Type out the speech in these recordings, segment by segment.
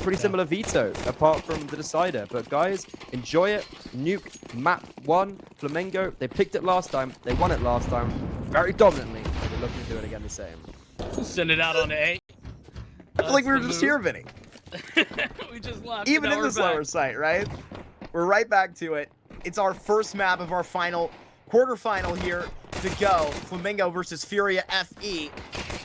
pretty similar veto, apart from the decider. But guys, enjoy it. Nuke, map 1, Flamengo. They picked it last time. They won it last time. Very dominantly. They're looking to do it again the same. Send it out on A. I feel like we were just here, Vinny. We just left. Even in this lower site, right? We're right back to it. It's our first map of our final quarterfinal here to go. Flamengo versus FURIA FE.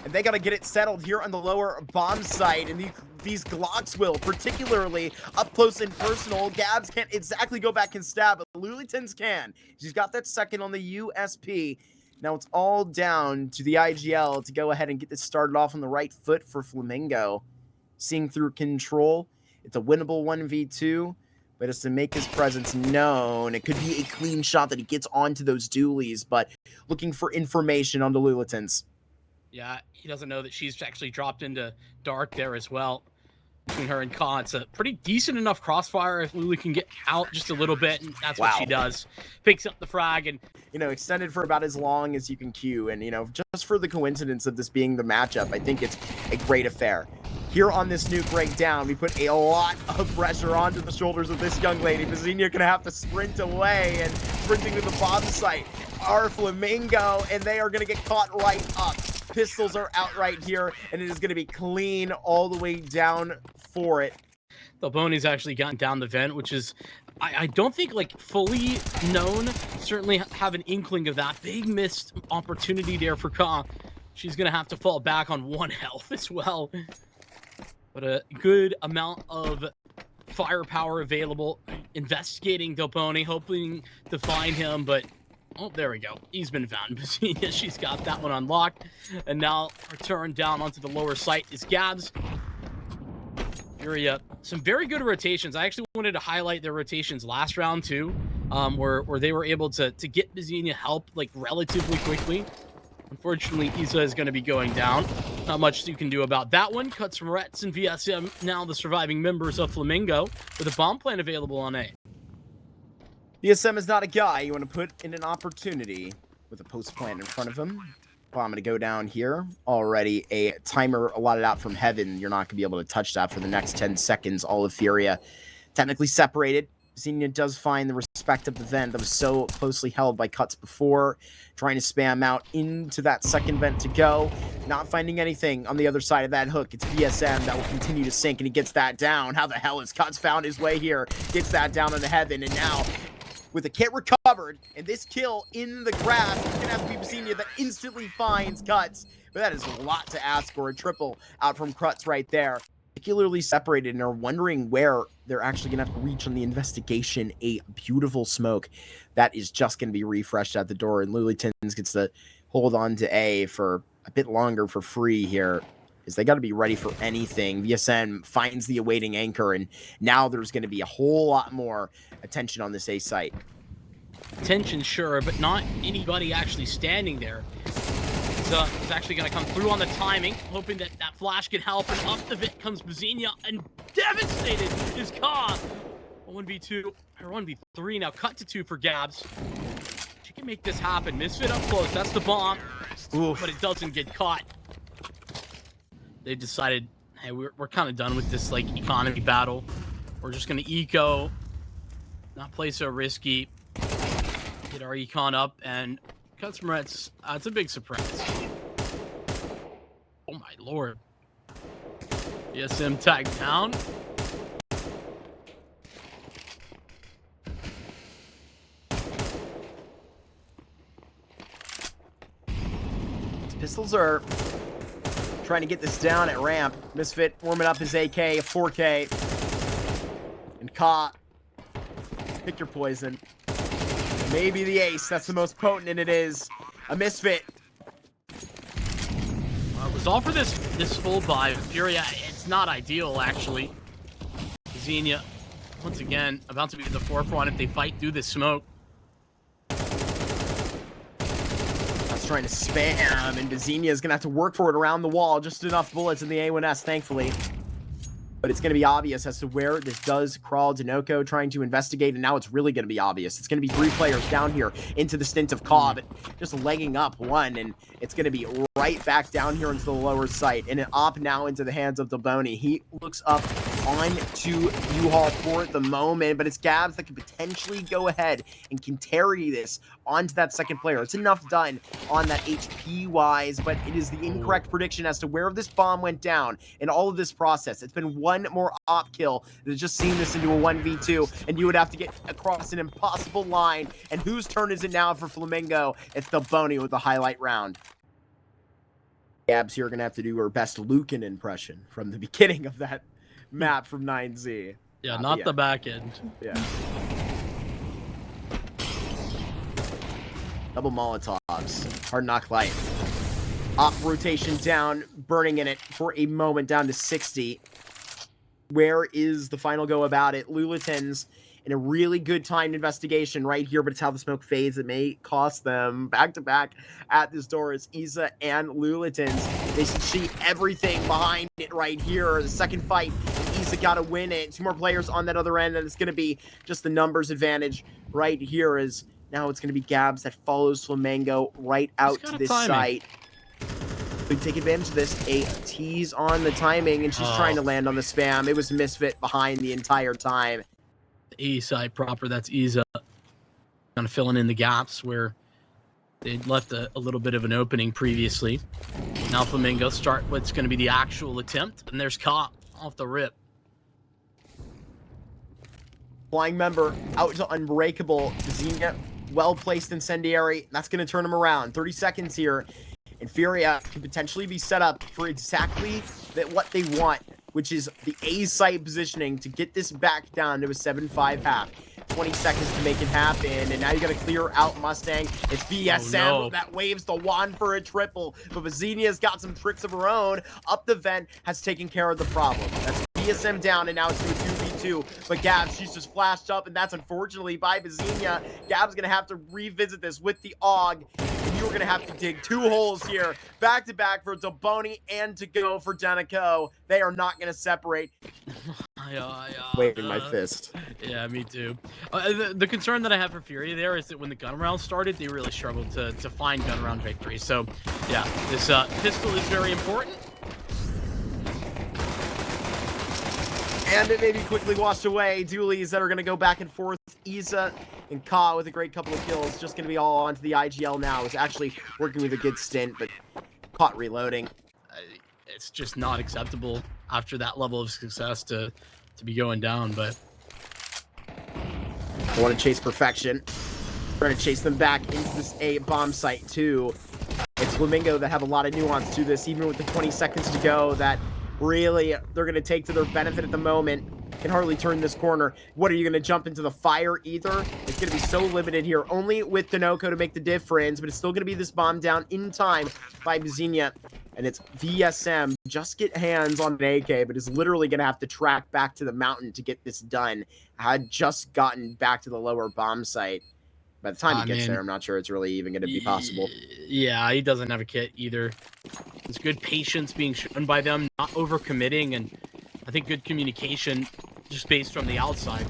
And they got to get it settled here on the lower bomb site. And these Glocks will, particularly up close and personal. Gabs can't exactly go back and stab, but Lulitins can. She's got that second on the USP. Now it's all down to the IGL to go ahead and get this started off on the right foot for Flamengo. Seeing through control. It's a winnable 1v2. But it's to make his presence known. It could be a clean shot that he gets onto those dualies, but looking for information on the Lulitins. Yeah, he doesn't know that she's actually dropped into dark there as well. Between her and Ka, it's a pretty decent enough crossfire if Lulu can get out just a little bit, and that's what she does. Picks up the frag and, you know, extended for about as long as you can queue. And, you know, just for the coincidence of this being the matchup, I think it's a great affair. Here on this nuke breakdown, we put a lot of pressure onto the shoulders of this young lady. Bezenia gonna have to sprint away, and sprinting to the bomb site are Flamengo, and they are gonna get caught right up. Pistols are out right here, and it is gonna be clean all the way down for it. Delboni's actually gotten down the vent, which is, I don't think, like, fully known. Certainly have an inkling of that. Big missed opportunity there for Ka. She's gonna have to fall back on 1 health as well. But a good amount of firepower available. Investigating Delboni, hoping to find him, but oh, there we go. He's been found. She's got that one unlocked. And now return down onto the lower site is Gabs. FURIA, some very good rotations. I actually wanted to highlight their rotations last round too, where they were able to get Bezenia help like relatively quickly. Unfortunately, Isa is going to be going down. Not much you can do about that one. Cuts from Rets and VSM, now the surviving members of Flamengo, with a bomb plan available on A. VSM is not a guy you want to put in an opportunity with a post plan in front of him. Bomb going to go down here. Already a timer allotted out from heaven. You're not going to be able to touch that for the next 10 seconds. All of FURIA technically separated. Xenia does find the respect of the vent that was so closely held by Cuts before, trying to spam out into that second vent to go, not finding anything on the other side of that hook. It's VSM that will continue to sink, and he gets that down. How the hell has Cuts found his way here? Gets that down into heaven, and now, with a kit recovered, and this kill in the grass, it's going to have to be Bezenia that instantly finds Cuts, but that is a lot to ask for. A triple out from Cuts right there. Particularly separated and are wondering where they're actually going to have to reach on the investigation. A beautiful smoke that is just going to be refreshed at the door, and Lulitins gets to hold on to A for a bit longer for free here, is they got to be ready for anything. VSM finds the awaiting anchor, and now there's going to be a whole lot more attention on this A site. Attention, sure, but not anybody actually standing there. Is actually going to come through on the timing, hoping that that flash can help, and up the vent comes Bezenia, and devastated is Ka. 1v2, or 1v3 now, cut to 2 for Gabs. She can make this happen. Misfit up close, that's the bomb. Oof. But it doesn't get caught. They decided, hey, we're kind of done with this, like, economy battle. We're just going to eco, not play so risky, get our econ up, and Cuts from Reds, it's a big surprise. Oh my lord. DSM tagged down. These pistols are trying to get this down at ramp. Misfit warming up his AK, a 4K. And Ka, pick your poison. Maybe the ace, that's the most potent, and it is a Misfit. It was all for this full buy. FURIA, it's not ideal, actually. Xenia, once again, about to be at the forefront if they fight through this smoke. That's trying to spam, and Xenia is going to have to work for it around the wall. Just enough bullets in the A1S, thankfully. But it's going to be obvious as to where this does crawl. Dinoco trying to investigate, and now it's really going to be obvious. It's going to be 3 players down here into the stint of Ka, but just legging up one, and it's going to be right back down here into the lower site, and an op now into the hands of Delboni. He looks up on to U-Haul for the moment, but it's Gabs that can potentially go ahead and can carry this onto that second player. It's enough done on that HP-wise, but it is the incorrect prediction as to where this bomb went down in all of this process. It's been one more op kill that has just seen this into a 1v2, and you would have to get across an impossible line. And whose turn is it now for Flamengo? It's the Boney with the highlight round. Gabs here are going to have to do her best Lucan impression from the beginning of that map from 9Z. Yeah, not the back end. Yeah. Double Molotovs. Hard knock life. Op rotation down, burning in it for a moment, down to 60. Where is the final go about it? Lulatins in a really good timed investigation right here, but it's how the smoke fades. It may cost them back-to-back at this door. It's Isa and Lulatins. They see everything behind it right here. The second fight, Isa got to win it. Two more players on that other end, and it's going to be just the numbers advantage right here. As now it's going to be Gabs that follows Flamengo right out to this site. We take advantage of this. A tease on the timing, and she's trying to land on the spam. It was Misfit behind the entire time. A side proper, that's Isa, kind of filling in the gaps where they'd left a little bit of an opening previously. Now Flamengo start what's going to be the actual attempt, and there's Cop off the rip. Flying member out to Unbreakable. Xenia, well-placed incendiary. That's going to turn him around. 30 seconds here. And FURIA can potentially be set up for exactly what they want, which is the A site positioning to get this back down to a 7-5 half. 20 seconds to make it happen, and now you got to clear out Mustang. It's VSM that waves the wand for a triple, but Bazinia's got some tricks of her own. Up the vent has taken care of the problem. That's VSM down, and now it's to a 2v2, but Gabs, she's just flashed up, and that's unfortunately by Bazinia. Gabs gonna have to revisit this with the AUG, and you're gonna have to dig 2 holes here, back to back for Doboni and to go for Denico. They are not gonna separate. Waving my fist. Yeah, me too. The concern that I have for FURIA there is that when the gun round started, they really struggled to find gun round victory. So, yeah, this pistol is very important. And it may be quickly washed away. Dualies that are going to go back and forth. Isa and Ka with a great couple of kills. Just going to be all onto the IGL now. It's actually working with a good stint, but caught reloading. It's just not acceptable after that level of success to be going down, but I want to chase perfection. We're going to chase them back into this A bomb site too. It's Flamengo that have a lot of nuance to this, even with the 20 seconds to go, that really they're going to take to their benefit at the moment. Can hardly turn this corner. What, are you going to jump into the fire either? It's going to be so limited here, only with Denoco to make the difference, but it's still going to be this bomb down in time by Bazinia. And it's VSM. Just get hands on an AK, but is literally going to have to track back to the mountain to get this done. Had just gotten back to the lower bomb site. By the time he gets there, I'm not sure it's really even going to be possible. Yeah, he doesn't have a kit either. There's good patience being shown by them, not overcommitting, and I think good communication just based from the outside.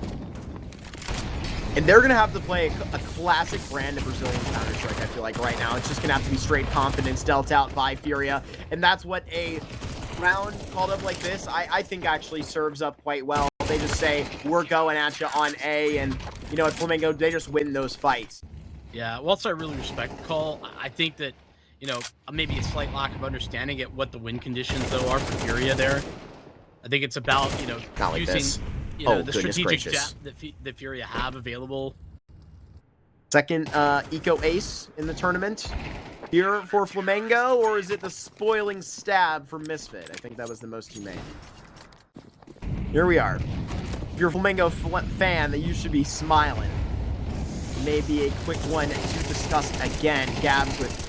And they're going to have to play a classic brand of Brazilian Counter-Strike, I feel like, right now. It's just going to have to be straight confidence dealt out by FURIA. And that's what a round called up like this, I think actually serves up quite well. They just say, we're going at you on A, and, you know, at Flamengo, they just win those fights. Yeah, whilst I really respect the call, I think that, you know, maybe a slight lack of understanding at what the win conditions, though, are for FURIA there. I think it's about, you know, like using you know, the strategic depth that FURIA have available. Second eco ace in the tournament here for Flamengo, or is it the spoiling stab for Misfit? I think that was the most he made. Here we are. If you're a Flamengo fan, that you should be smiling. Maybe a quick one to discuss again. Gabs with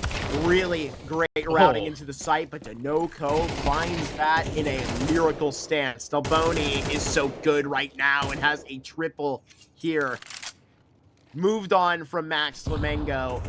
really great routing into the site, but Denoco finds that in a lyrical stance. Delboni is so good right now and has a triple here. Moved on from Max Flamengo.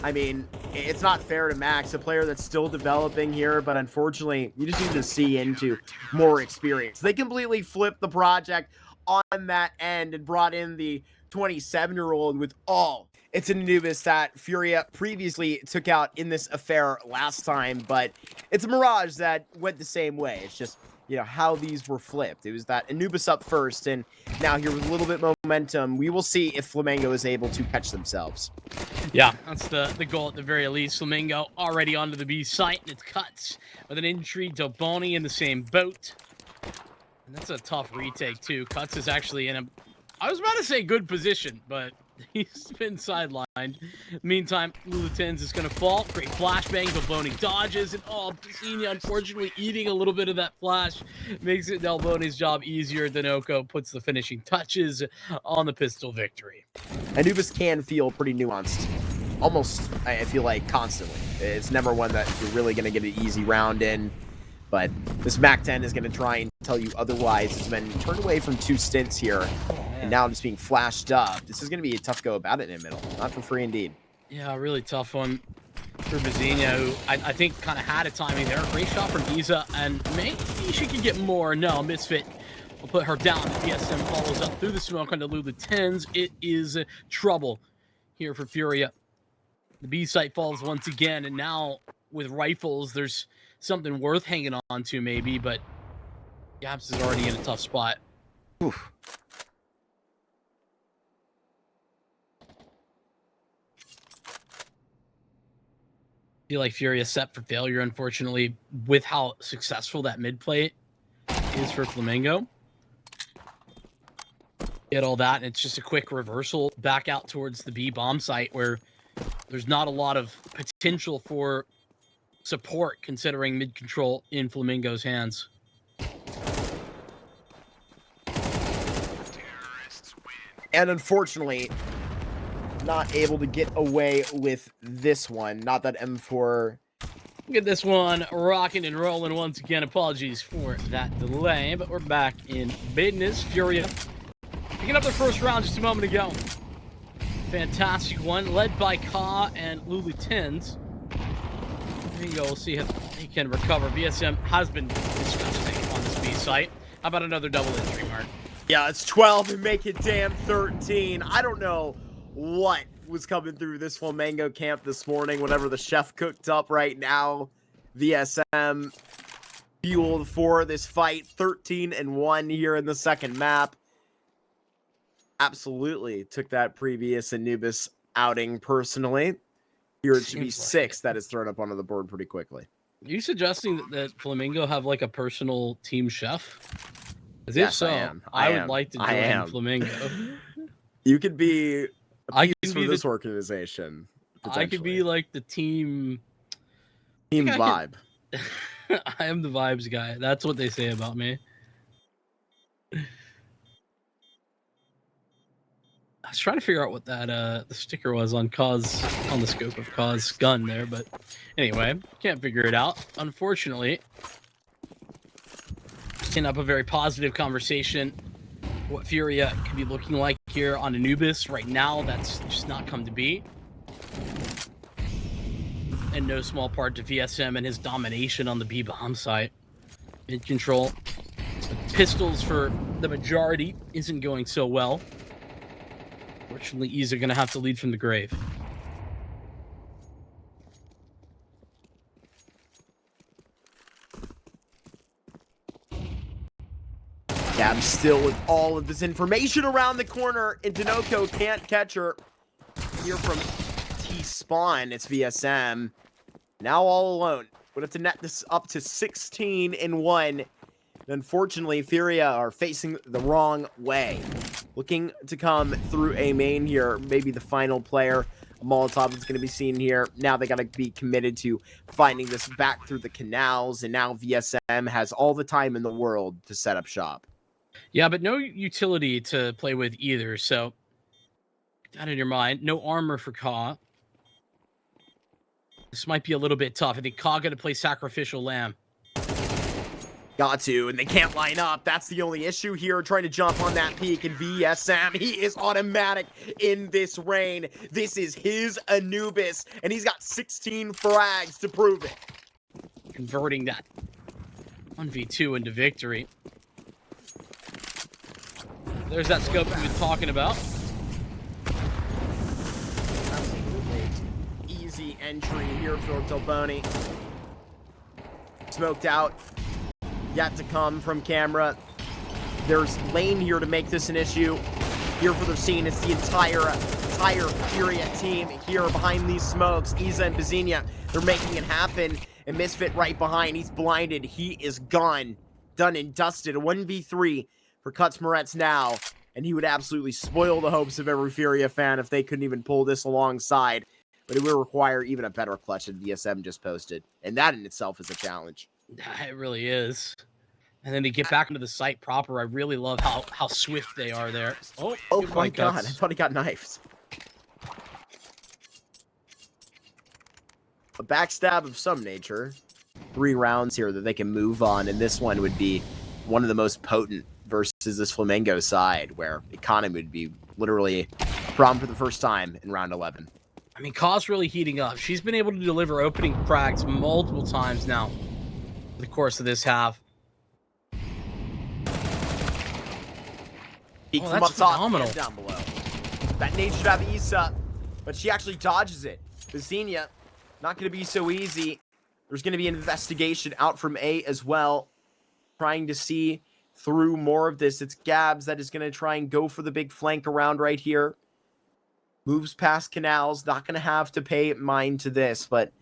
I mean, it's not fair to Max, a player that's still developing here, but unfortunately, you just need to see into more experience. They completely flipped the project on that end and brought in the 27-year-old with all. It's an Anubis that FURIA previously took out in this affair last time, but it's a Mirage that went the same way. It's just how these were flipped. It was that Anubis up first, and now here with a little bit of momentum, we will see if Flamengo is able to catch themselves. Yeah, that's the goal at the very least. Flamengo already onto the B site, and it's Cuts with an entry. Doboni in the same boat. And that's a tough retake, too. Cuts is actually in a, I was about to say good position, but he's been sidelined. Meantime, Lulutens is going to fall. Great flashbang. Delboni dodges. And BESTIA, unfortunately, eating a little bit of that flash makes it Delboni's job easier. Dinoco puts the finishing touches on the pistol victory. Anubis can feel pretty nuanced. Almost, I feel like, constantly. It's never one that you're really going to get an easy round in. But this MAC-10 is going to try and tell you otherwise. It's been turned away from 2 stints here. And now just being flashed up. This is going to be a tough go about it in the middle. Not for free indeed. Yeah, a really tough one for BESTIA, who I think kind of had a timing there. Great shot from Isa, and maybe she could get more. No, Misfit will put her down. DSM follows up through the smoke onto Lulutens. It is trouble here for FURIA. The B site falls once again, and now with rifles, there's something worth hanging on to maybe, but Gaps is already in a tough spot. Oof. I feel like FURIA set for failure, unfortunately, with how successful that mid play is for Flamengo. Get all that, and it's just a quick reversal back out towards the B bomb site where there's not a lot of potential for support considering mid control in Flamengo's hands. And unfortunately, not able to get away with this one. Not that M4. Look at this one rocking and rolling once again. Apologies for that delay, but we're back in business. FURIA picking up their first round just a moment ago. Fantastic one, led by Ka and Lulutens. There you go. We'll see if he can recover. VSM has been disgusting on this B site. How about another double entry, Mark? Yeah, it's 12 and make it damn 13. I don't know what was coming through this Flamengo camp this morning, whatever the chef cooked up right now. VSM fueled for this fight. 13-1 here in the second map. Absolutely took that previous Anubis outing personally. Here it should be 6 that is thrown up onto the board pretty quickly. Are you suggesting that Flamengo have like a personal team chef? As yes, if so, I am. I would like to join Flamengo. You could be I piece for this organization. I could be like the team vibe. I am the vibes guy. That's what they say about me. I was trying to figure out what that the sticker was on the scope of Kaz's gun there, but anyway, can't figure it out. Unfortunately, setting up a very positive conversation. What FURIA could be looking like here on Anubis right now, that's just not come to be. And no small part to VSM and his domination on the B bomb site. Mid control. The pistols for the majority isn't going so well. Fortunately, E's are going to have to lead from the grave. Gab still with all of this information around the corner, and Dinoco can't catch her. Here from T-Spawn, it's VSM. Now all alone. Would have to net this up to 16-1. And unfortunately, FURIA are facing the wrong way. Looking to come through a main here. Maybe the final player. Molotov is going to be seen here. Now they got to be committed to finding this back through the canals. And now VSM has all the time in the world to set up shop. Yeah, but no utility to play with either. So, that in your mind. No armor for Ka. This might be a little bit tough. I think Ka got to play Sacrificial Lamb. Got to, and they can't line up. That's the only issue here, trying to jump on that peak. And VSM, he is automatic in this rain. This is his Anubis, and he's got 16 frags to prove it. Converting that 1v2 into victory. There's that scope we've been talking about. Absolutely easy entry here for Delboni. Smoked out. yet to come from camera. There's lane here to make this an issue. Here for the scene, it's the entire FURIA team here behind these smokes. Iza and Bezinia, they're making it happen. And Misfit right behind, he's blinded. He is gone. Done and dusted. A 1v3 for Cuts Moretz now. And he would absolutely spoil the hopes of every FURIA fan if they couldn't even pull this alongside. But it will require even a better clutch than DSM just posted. And that in itself is a challenge. It really is. And then to get back into the site proper, I really love how swift they are there. Oh my god, I thought he got knifed. A backstab of some nature. 3 rounds here that they can move on, and this one would be one of the most potent versus this Flamengo side, where economy would be literally a problem for the first time in round 11. I mean, Ka's really heating up. She's been able to deliver opening frags multiple times now over the course of this half. Peek Oh, from that's up top phenomenal. and down below. That nade should have Issa, but she actually dodges it. Bezinia, not going to be so easy. There's going to be an investigation out from A as well, trying to see through more of this. It's Gabs that is going to try and go for the big flank around right here. Moves past Canals, not going to have to pay mind to this, but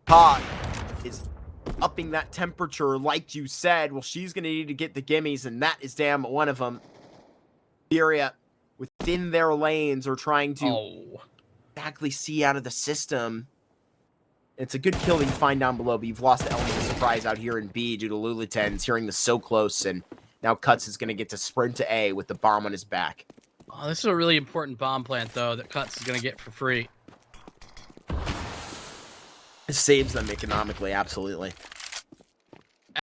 Ka is upping that temperature like you said. Well, she's going to need to get the gimmies, and that is damn one of them. FURIA within their lanes are trying to exactly see out of the system. It's a good kill that you find down below, but you've lost the element of surprise out here in B due to Lulitens hearing this so close, and now Cuts is going to get to sprint to A with the bomb on his back. Oh, this is a really important bomb plant, though, that Cuts is going to get for free. It saves them economically, absolutely.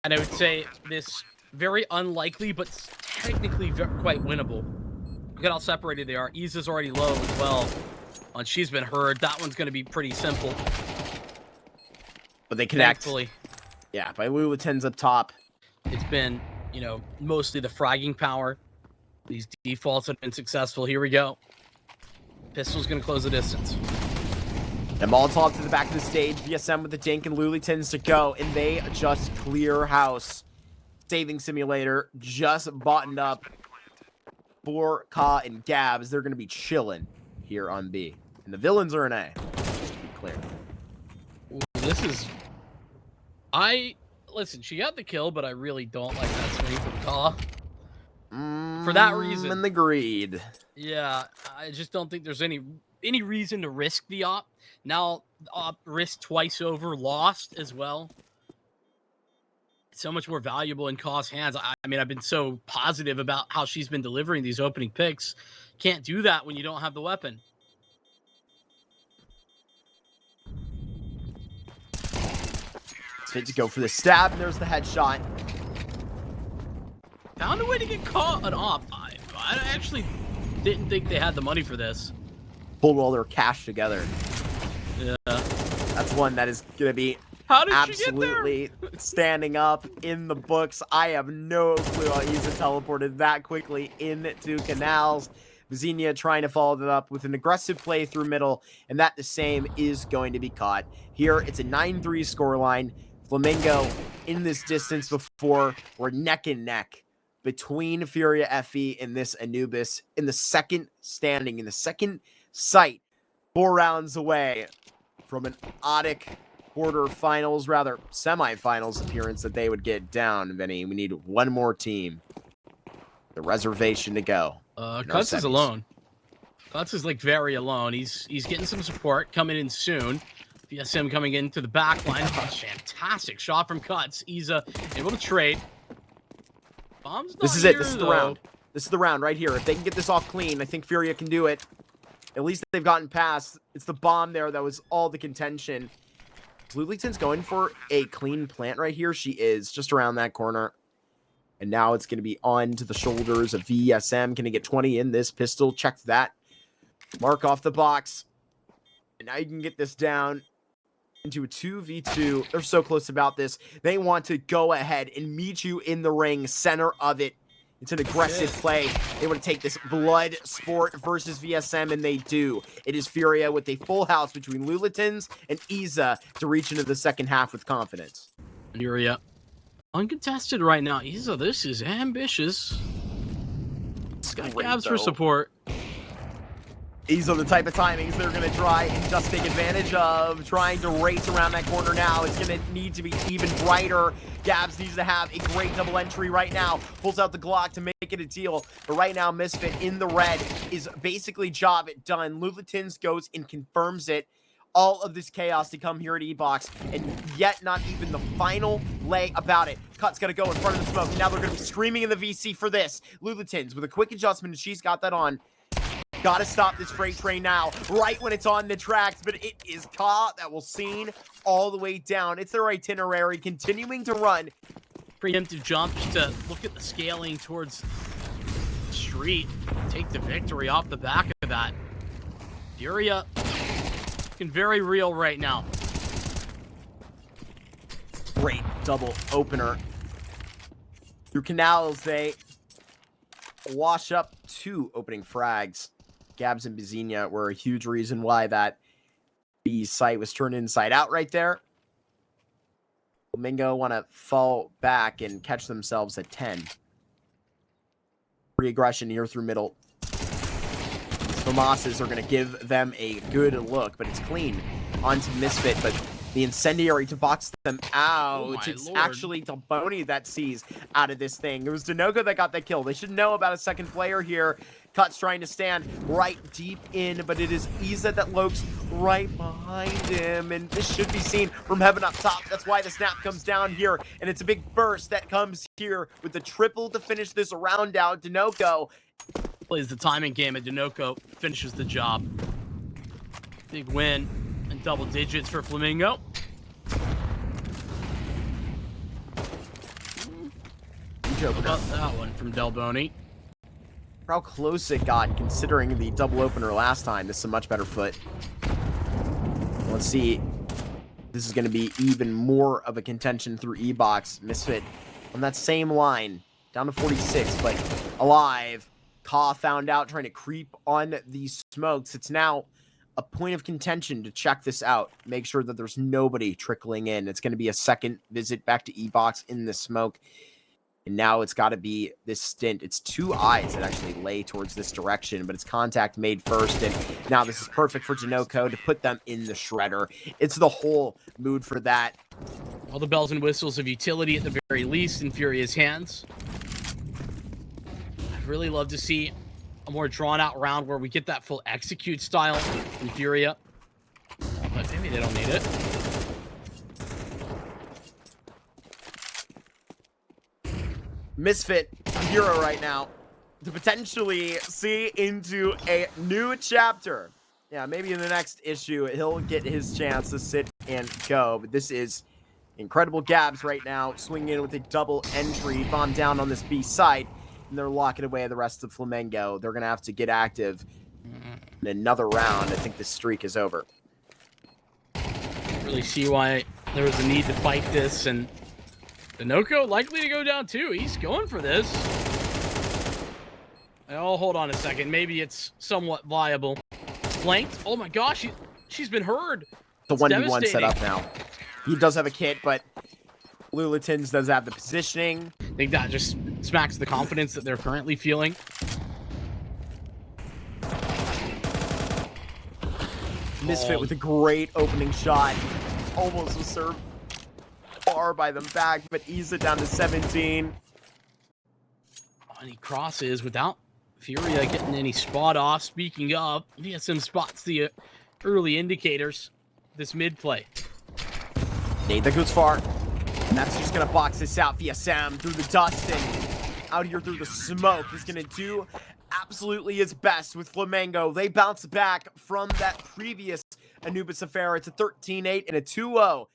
And I would say this very unlikely, but technically quite winnable. Look at how separated they are. Iza's already low as well. And she's been heard. That one's going to be pretty simple. But they connect. Thankfully. Yeah, by Lulitens up top. It's been, you know, mostly the fragging power. These defaults have been successful. Here we go. Pistol's going to close the distance. And Molotov to the back of the stage. VSM with the dink and Lulitens to go. And they just clear house. Saving simulator just buttoned up for Ka and Gabs. They're going to be chilling here on B. And the villains are in A. Just to be clear. Ooh, this is... Listen, she got the kill, but I really don't like that swing from Ka. For that reason. And the greed. Yeah, I just don't think there's any reason to risk the op. Now, risk twice over, lost as well. It's so much more valuable in Ka's hands. I mean, I've been so positive about how she's been delivering these opening picks. Can't do that when you don't have the weapon. Fit to go for the stab, and there's the headshot. Found a way to get caught an op. I actually didn't think they had the money for this. Pulled all their cash together. Yeah. That's one that is going to be How did absolutely standing up in the books. I have no clue how Iza teleported that quickly into Canals. Bezinia trying to follow that up with an aggressive play through middle, and that the same is going to be caught. Here, it's a 9-3 scoreline. Flamengo in this distance before. We're neck and neck between FURIA FE and this Anubis in the second standing, in the second sight, 4 rounds away from an ODDIK quarterfinals, rather semifinals appearance that they would get down, Vinny. We need one more team. The reservation to go. Cuts is alone. Cuts is like very alone. He's getting some support coming in soon. VSM coming into the back line. Oh, fantastic shot from Cuts. Iza able to trade. Bomb's not This is here, it. This is the though. round. This is the round right here. If they can get this off clean, I think FURIA can do it. At least they've gotten past. It's the bomb there that was all the contention. Lulitens going for a clean plant right here. She is just around that corner. And now it's going to be on to the shoulders of VSM. Can he get 20 in this pistol? Check that. Mark off the box. And now you can get this down into a 2v2. They're so close about this. They want to go ahead and meet you in the ring, center of it. It's an aggressive play. They want to take this blood sport versus VSM, and they do. It is FURIA with a full house between Lulitens and Iza to reach into the second half with confidence. FURIA uncontested right now. This is ambitious. It's got Great, Gabs for though. support. These are the type of timings they're going to try and just take advantage of. Trying to race around that corner now. It's going to need to be even brighter. Gabs needs to have a great double entry right now. Pulls out the Glock to make it a deal. But right now, Misfit in the red is basically job done. Lulatins goes and confirms it. All of this chaos to come here at E-Box, and yet not even the final lay about it. Cut's got to go in front of the smoke, and now they're going to be screaming in the VC for this. Lulatins with a quick adjustment, and she's got that on. Gotta stop this freight train now, right when it's on the tracks, but it is caught. That will seen all the way down. It's their itinerary, continuing to run. Preemptive jump just to look at the scaling towards the street. Take the victory off the back of that. FURIA looking very real right now. Great double opener. Through Canals, they wash up 2 opening frags. Gabs and BESTIA were a huge reason why that B site was turned inside out right there. Flamengo want to fall back and catch themselves at 10. Re-aggression here through middle. These FAMASs are going to give them a good look, but it's clean onto Misfit, but the incendiary to box them out. Oh It's Lord. actually Delboni that sees out of this thing. It was Dinoco that got that kill. They should know about a second player here. Cut's trying to stand right deep in, but it is Iza that lurks right behind him, and this should be seen from heaven up top. That's why the snap comes down here, and it's a big burst that comes here with the triple to finish this round out. Dinoco Plays the timing game, and Dinoco finishes the job. Big win and double digits for Flamengo. How about that one from Delboni? how close it got considering the double opener last time. This is a much better foot. Let's see. This is going to be even more of a contention through E-Box. Misfit on that same line. Down to 46, but alive. Ka found out trying to creep on these smokes. It's now a point of contention to check this out. Make sure that there's nobody trickling in. It's going to be a second visit back to E-Box in the smoke. And now it's got to be this stint. It's two eyes that actually lay towards this direction, but it's contact made first. And now this is perfect for Dinoco to put them in the shredder. It's the whole mood for that. All the bells and whistles of utility at the very least in Furia's hands. I'd really love to see a more drawn out round where we get that full execute style in Furia. But maybe they don't need it. Misfit hero right now to potentially see into a new chapter. Yeah, maybe in the next issue he'll get his chance to sit and go. But this is incredible Gabs right now, swinging in with a double entry, bomb down on this B site, and they're locking away the rest of Flamengo. They're gonna have to get active in another round. I think this streak is over. Really see why there was a need to fight this, and Dinoco likely to go down too. He's going for this. Oh, hold on a second. Maybe it's somewhat viable. Flanked. Oh my gosh, she's been heard. The It's 1v1 set devastating. up now. He does have a kit, but Lulatins does have the positioning. I think that just smacks the confidence that they're currently feeling. Misfit with a great opening shot. Almost was served far by them back, but ease it down to 17. And he crosses without Furia getting any spot off. Speaking of, VSM spots the early indicators. This mid play. Nate, that goes far. And that's just going to box this out. VSM through the dust and out here through the smoke. He's going to do absolutely his best with Flamengo. They bounce back from that previous Anubis affair. It's a 13-8 and a 2-0.